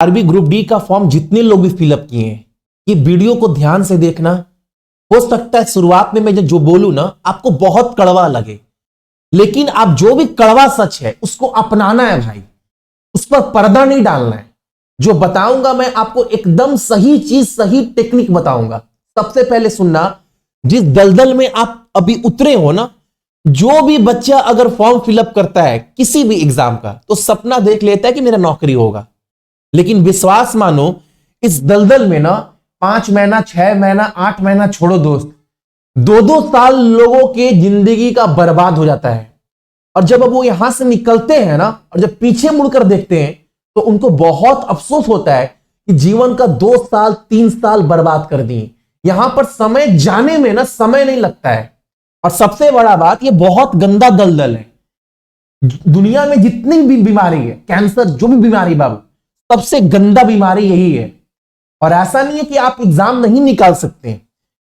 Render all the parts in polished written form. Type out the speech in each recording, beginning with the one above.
RB group D का form जितने लोग भी फिलअप किए हैं, ये वीडियो को ध्यान से देखना। हो सकता है शुरुआत में मैं जो बोलूं ना आपको बहुत कड़वा लगे, लेकिन आप जो भी कड़वा सच है उसको अपनाना है भाई, उस पर पर्दा नहीं डालना है। जो बताऊंगा मैं आपको एकदम सही चीज, सही टेक्निक बताऊंगा। सबसे पहले सुनना, जिस दलदल में आप अभी उतरे हो ना, जो भी बच्चा अगर फॉर्म फिलअप करता है किसी भी एग्जाम का तो सपना देख लेता है कि मेरा नौकरी होगा, लेकिन विश्वास मानो इस दलदल में ना 5 महीना, 6 महीना, 8 महीना छोड़ो दोस्त, 2-2 साल लोगों के जिंदगी का बर्बाद हो जाता है। और जब अब वो यहां से निकलते हैं ना, और जब पीछे मुड़कर देखते हैं तो उनको बहुत अफसोस होता है कि जीवन का 2 साल 3 साल बर्बाद कर दिए। यहां पर समय जाने में ना समय नहीं लगता है। और सबसे बड़ा बात, ये बहुत गंदा दलदल है। दुनिया में जितनी भी बीमारी है, कैंसर, जो भी बीमारी बाबू, सबसे गंदा बीमारी यही है। और ऐसा नहीं है कि आप एग्जाम नहीं निकाल सकते।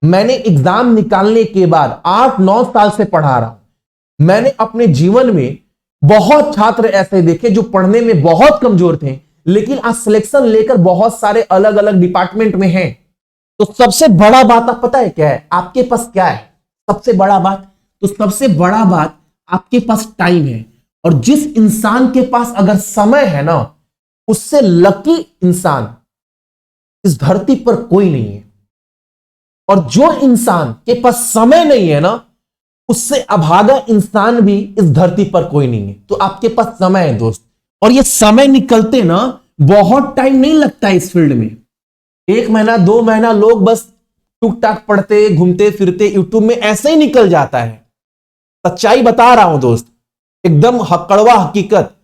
मैंने एग्जाम निकालने के बाद 8-9 साल से पढ़ा रहा हूं। मैंने अपने जीवन में बहुत छात्र ऐसे देखे जो पढ़ने में बहुत कमजोर थे, लेकिन आज सिलेक्शन लेकर बहुत सारे अलग अलग डिपार्टमेंट में हैं। तो सबसे बड़ा बात आप पता है क्या है? आपके पास क्या है सबसे बड़ा बात? तो सबसे बड़ा बात आपके पास टाइम है। और जिस इंसान के पास अगर समय है ना, उससे लकी इंसान इस धरती पर कोई नहीं है। और जो इंसान के पास समय नहीं है ना, उससे अभागा इंसान भी इस धरती पर कोई नहीं है। तो आपके पास समय है दोस्त, और ये समय निकलते ना बहुत टाइम नहीं लगता है इस फील्ड में। 1 महीना 2 महीना लोग बस टुक टाक पढ़ते, घूमते फिरते यूट्यूब में ऐसे ही निकल जाता है। सच्चाई बता रहा हूं दोस्त, एकदम कड़वा हकीकत।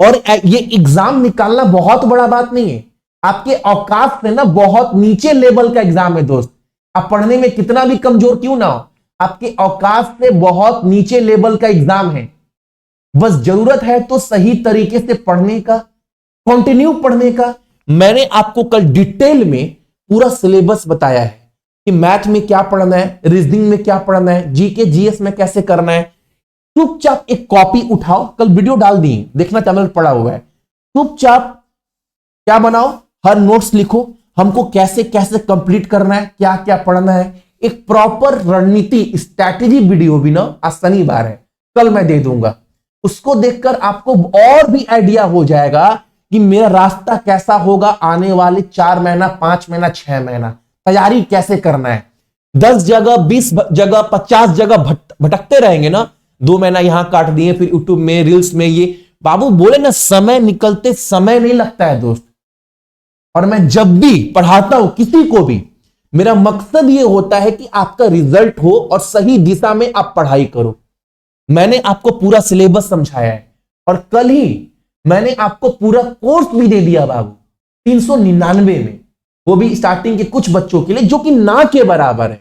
और ये एग्जाम निकालना बहुत बड़ा बात नहीं है। आपके औकात से ना बहुत नीचे लेवल का एग्जाम है दोस्त। आप पढ़ने में कितना भी कमजोर क्यों ना हो, आपके औकात से बहुत नीचे लेवल का एग्जाम है। बस जरूरत है तो सही तरीके से पढ़ने का, कंटिन्यू पढ़ने का। मैंने आपको कल डिटेल में पूरा सिलेबस बताया है कि मैथ में क्या पढ़ना है, रीजनिंग में क्या पढ़ना है, जीके जीएस में कैसे करना है। चुपचाप एक कॉपी उठाओ, कल वीडियो डाल दी, देखना चैनल पड़ा हुआ है। चुपचाप क्या बनाओ, हर नोट्स लिखो, हमको कैसे कैसे कंप्लीट करना है, क्या क्या पढ़ना है। एक प्रॉपर रणनीति, स्ट्रैटेजी वीडियो भी ना आज शनिवार है, कल मैं दे दूंगा। उसको देखकर आपको और भी आइडिया हो जाएगा कि मेरा रास्ता कैसा होगा आने वाले 4 महीना, 5 महीना, 6 महीना, तैयारी कैसे करना है। 10 जगह, 20 जगह, 50 जगह भटकते रहेंगे ना, 2 महीना यहां काट दिए, फिर यूट्यूब में, रील्स में। ये बाबू बोले ना, समय निकलते समय नहीं लगता है दोस्त। और मैं जब भी पढ़ाता हूं किसी को भी, मेरा मकसद ये होता है कि आपका रिजल्ट हो और सही दिशा में आप पढ़ाई करो। मैंने आपको पूरा सिलेबस समझाया है, और कल ही मैंने आपको पूरा कोर्स भी दे दिया बाबू 399 में, वो भी स्टार्टिंग के कुछ बच्चों के लिए, जो कि ना के बराबर है।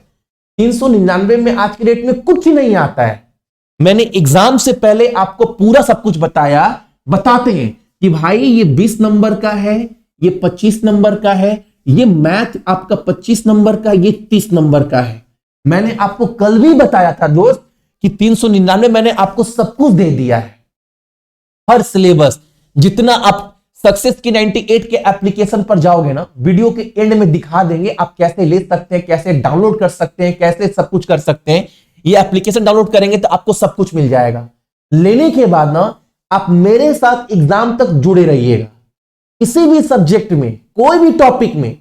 399 में आज के डेट में कुछ ही नहीं आता है। मैंने एग्जाम से पहले आपको पूरा सब कुछ बताया। बताते हैं कि भाई ये 20 नंबर का है, ये 25 नंबर का है, ये मैथ आपका 25 नंबर का, ये 30 नंबर का है। मैंने आपको कल भी बताया था दोस्त कि 399 मैंने आपको सब कुछ दे दिया है। हर सिलेबस जितना आप सक्सेस की 98 के एप्लीकेशन पर जाओगे ना, वीडियो के एंड में दिखा देंगे आप कैसे ले सकते हैं, कैसे डाउनलोड कर सकते हैं, कैसे सब कुछ कर सकते हैं। ये एप्लीकेशन डाउनलोड करेंगे तो आपको सब कुछ मिल जाएगा। लेने के बाद ना आप मेरे साथ एग्जाम तक जुड़े रहिएगा। किसी भी सब्जेक्ट में, कोई भी टॉपिक में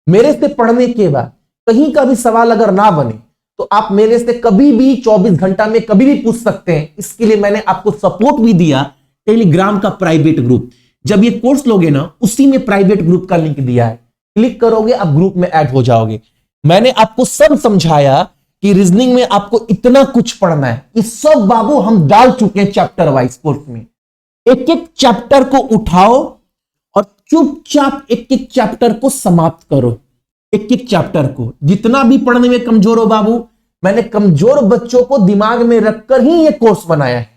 मेरे से पढ़ने के बाद कहीं का भी सवाल अगर ना बने तो आप मेरे से कभी भी 24 घंटा में कभी भी पूछ सकते हैं। इसके लिए मैंने आपको सपोर्ट भी दिया, टेलीग्राम का प्राइवेट ग्रुप। जब ये कोर्स लोगे ना, उसी में प्राइवेट ग्रुप का लिंक दिया है, क्लिक करोगे आप ग्रुप में ऐड हो जाओगे। मैंने आपको सब समझाया कि रीजनिंग में आपको इतना कुछ पढ़ना है। इस सब बाबू हम डाल चुके हैं चैप्टर वाइज कोर्स में। एक एक चैप्टर को उठाओ और चुपचाप एक एक चैप्टर को समाप्त करो। एक एक चैप्टर को, जितना भी पढ़ने में कमजोर हो बाबू, मैंने कमजोर बच्चों को दिमाग में रखकर ही ये कोर्स बनाया है।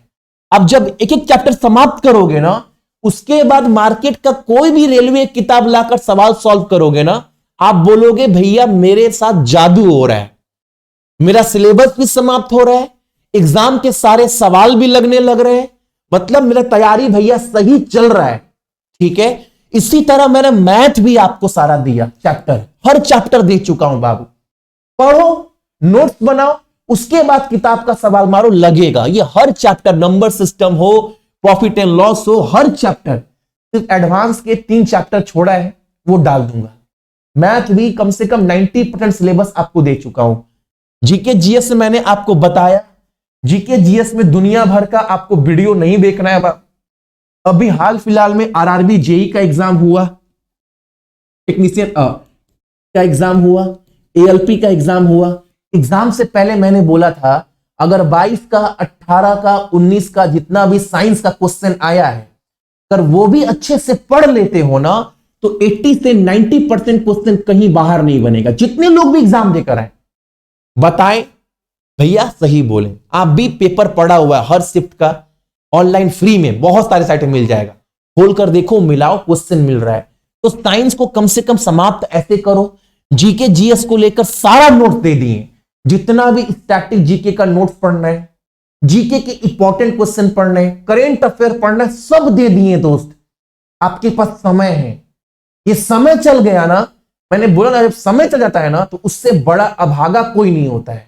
अब जब एक एक चैप्टर समाप्त करोगे ना, उसके बाद मार्केट का कोई भी रेलवे किताब लाकर सवाल सॉल्व करोगे ना, आप बोलोगे भैया मेरे साथ जादू हो रहा है। मेरा सिलेबस भी समाप्त हो रहा है, एग्जाम के सारे सवाल भी लगने लग रहे हैं, मतलब मेरा तैयारी भैया सही चल रहा है। ठीक है, इसी तरह मैंने मैथ भी आपको सारा दिया, चैप्टर, हर चैप्टर दे चुका हूं बाबू। पढ़ो, नोट्स बनाओ, उसके बाद किताब का सवाल मारो, लगेगा। ये हर चैप्टर, नंबर सिस्टम हो, प्रॉफिट एंड लॉस हो, हर चैप्टर। सिर्फ एडवांस के 3 चैप्टर छोड़ा है, वो डाल दूंगा। मैथ भी कम से कम 90% सिलेबस आपको दे चुका हूं। जीके जीएस में मैंने आपको बताया, जीके जीएस में दुनिया भर का आपको वीडियो नहीं देखना है बाबू। अभी हाल फिलहाल में आरआरबी जेई का एग्जाम हुआ, टेक्नीशियन का एग्जाम हुआ, एएलपी का एग्जाम हुआ। एग्जाम से पहले मैंने बोला था, अगर 22 का, 18 का, 19 का जितना भी साइंस का क्वेश्चन आया है, अगर वो भी अच्छे से पढ़ लेते हो ना, तो 80 से 90% क्वेश्चन कहीं बाहर नहीं बनेगा। जितने लोग भी एग्जाम देकर आए, बताएं भैया, सही बोले। आप भी पेपर पढ़ा हुआ है हर शिफ्ट का, ऑनलाइन फ्री में बहुत सारे साइट में मिल जाएगा, खोलकर देखो, मिलाओ, क्वेश्चन मिल रहा है। तो साइंस को कम से कम समाप्त ऐसे करो। जीके जीएस को लेकर सारा नोट्स दे दिए, जितना भी स्टैटिक जीके का नोट्स पढ़ना है, जीके के इंपॉर्टेंट क्वेश्चन पढ़ने, करेंट अफेयर पढ़ना है, सब दे दिए दोस्त। आपके पास समय है। ये समय चल गया ना, मैंने बोला ना, जब समय चल जाता है ना, तो उससे बड़ा अभागा कोई नहीं होता है।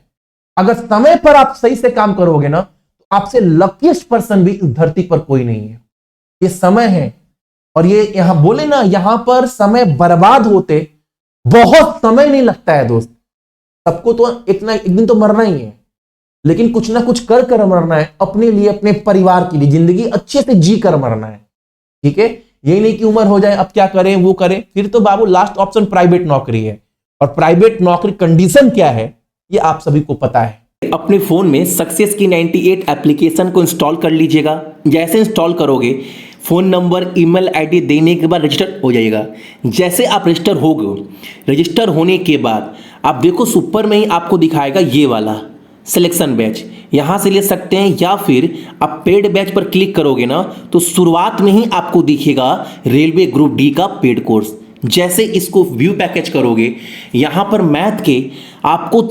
अगर समय पर आप सही से काम करोगे ना, तो आपसे लकीस्ट पर्सन भी इस धरती पर कोई नहीं है। ये समय है। और ये यहां बोले ना, यहां पर समय बर्बाद होते बहुत समय नहीं लगता है दोस्त। सबको तो एक ना एक दिन तो मरना ही है, लेकिन कुछ ना कुछ कर कर मरना है, अपने लिए, अपने परिवार के लिए। जिंदगी अच्छे से जी कर मरना है, ठीक है। यही नहीं कि उम्र हो जाए, अब क्या करें, वो करें। फिर तो बाबू लास्ट ऑप्शन प्राइवेट नौकरी है। और प्राइवेट नौकरी कंडीशन क्या है, ये आप सभी को पता है। अपने फोन में सक्सेस की 98 एप्लीकेशन को इंस्टॉल कर लीजिएगा। जैसे इंस्टॉल करोगे, फोन नंबर, ईमेल आईडी देने के बाद रजिस्टर हो जाएगा। जैसे आप रजिस्टर हो गए, रजिस्टर होने के बाद आप देखो, सुपर में ही आपको दिखाएगा ये वाला सिलेक्शन बैच, यहाँ से ले सकते हैं। या फिर आप पेड बैच पर क्लिक करोगे ना, तो शुरुआत में ही आपको दिखेगा रेलवे ग्रुप डी का पेड कोर्स। जैसे इसको व्यू पैकेज करोगे, यहाँ पर मैथ के आपको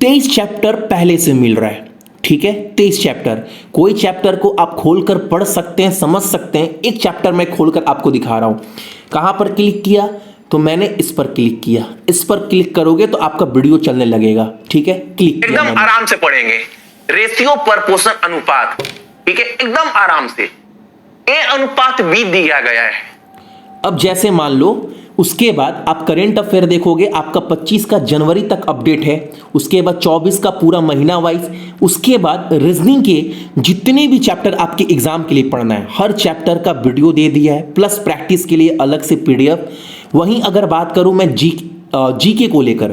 23 चैप्टर पहले से मिल रहा है, ठीक है। 23 चैप्टर, कोई चैप्टर को आप खोलकर पढ़ सकते हैं, समझ सकते हैं। एक चैप्टर मैं खोलकर आपको दिखा रहा हूं। कहां पर क्लिक किया, तो मैंने इस पर क्लिक किया। इस पर क्लिक करोगे तो आपका वीडियो चलने लगेगा, ठीक है। क्लिक एकदम आराम से पढ़ेंगे, रेशियो प्रपोर्शन अनुपात, ठीक है, एकदम आराम से। ए अनुपात बी दिया गया है। अब जैसे मान लो, उसके बाद आप करेंट अफेयर देखोगे, आपका 25 का जनवरी तक अपडेट है। उसके बाद 24 का पूरा महीना वाइज। उसके बाद रीजनिंग के जितने भी चैप्टर आपके एग्जाम के लिए पढ़ना है, हर चैप्टर का वीडियो दे दिया है, प्लस प्रैक्टिस के लिए अलग से पीडीएफ। वहीं अगर बात करूं मैं जीके को लेकर,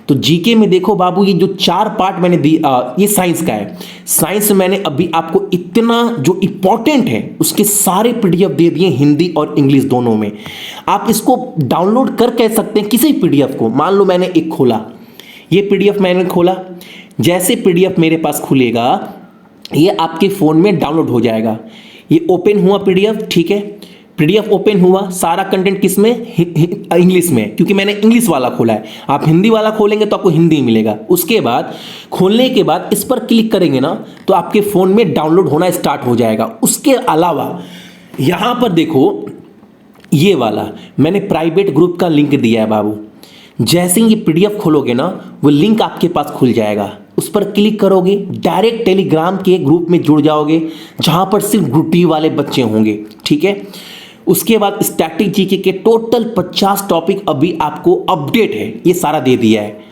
तो जीके में देखो बाबू, ये जो 4 पार्ट मैंने दी, ये साइंस का है। साइंस में मैंने अभी आपको इतना जो इंपॉर्टेंट है उसके सारे पीडीएफ दे दिए, हिंदी और इंग्लिश दोनों में। आप इसको डाउनलोड कर कह सकते हैं किसी पीडीएफ को। मान लो मैंने एक खोला, ये पीडीएफ मैंने खोला। जैसे पीडीएफ मेरे पास खुलेगा, ये आपके फोन में डाउनलोड हो जाएगा। ये ओपन हुआ पीडीएफ, ठीक है। पीडीएफ ओपन हुआ, सारा कंटेंट किस में, इंग्लिश में, क्योंकि मैंने इंग्लिश वाला खोला है। आप हिंदी वाला खोलेंगे तो आपको हिंदी मिलेगा। उसके बाद खोलने के बाद इस पर क्लिक करेंगे ना, तो आपके फोन में डाउनलोड होना स्टार्ट हो जाएगा। उसके अलावा यहां पर देखो, ये वाला मैंने प्राइवेट ग्रुप का लिंक दिया है बाबू। जैसे ही ये पीडीएफ खोलोगे ना, वो लिंक आपके पास खुल जाएगा। उस पर क्लिक करोगे, डायरेक्ट टेलीग्राम के ग्रुप में जुड़ जाओगे, जहां पर सिर्फ ग्रुप डी वाले बच्चे होंगे, ठीक है। उसके बाद स्टैटिक जीके के टोटल 50 टॉपिक अभी आपको अपडेट है, ये सारा दे दिया है।